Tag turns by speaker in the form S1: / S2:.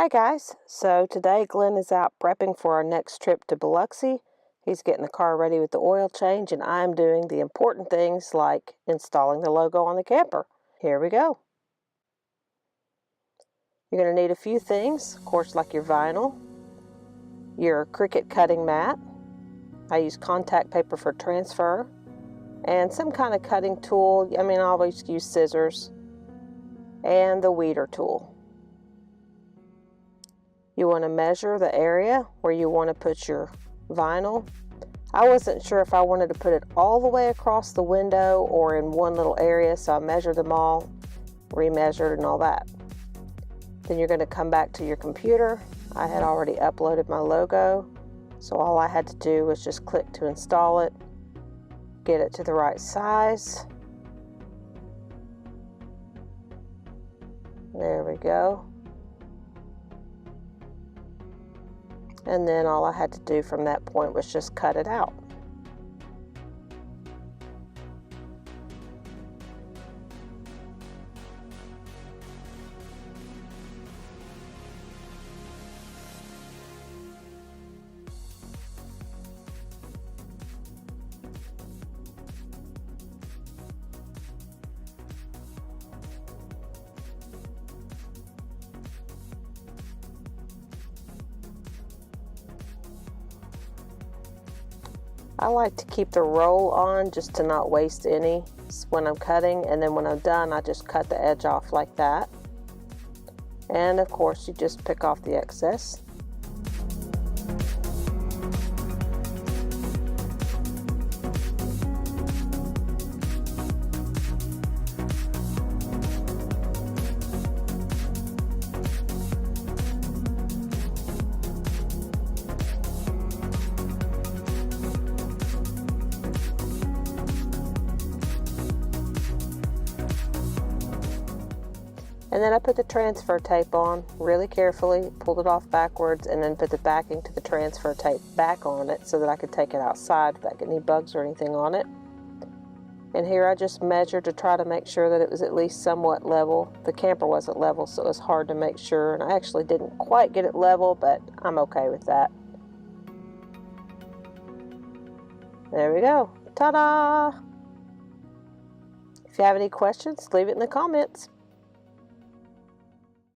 S1: Hi guys, so today Glenn is out prepping for our next trip to Biloxi. He's getting the car ready with the oil change, and I'm doing the important things like installing the logo on the camper. Here we go. You're going to need a few things, of course, like your vinyl, your Cricut cutting mat. I use contact paper for transfer, and some kind of cutting tool. I always use scissors, and the weeder tool. You want to measure the area where you want to put your vinyl. I wasn't sure if I wanted to put it all the way across the window or in one little area, so I measured them all, remeasured and all that. Then you're going to come back to your computer. I had already uploaded my logo, so all I had to do was just click to install it, get it to the right size. There we go. And then all I had to do from that point was just cut it out. I like to keep the roll on just to not waste any when I'm cutting, and then when I'm done I just cut the edge off like that. And of course you just pick off the excess. And then I put the transfer tape on really carefully, pulled it off backwards, and then put the backing to the transfer tape back on it so that I could take it outside if I get any bugs or anything on it. And here I just measured to try to make sure that it was at least somewhat level. The camper wasn't level, so it was hard to make sure, and I actually didn't quite get it level, but I'm okay with that. There we go. Ta-da! If you have any questions, leave it in the comments.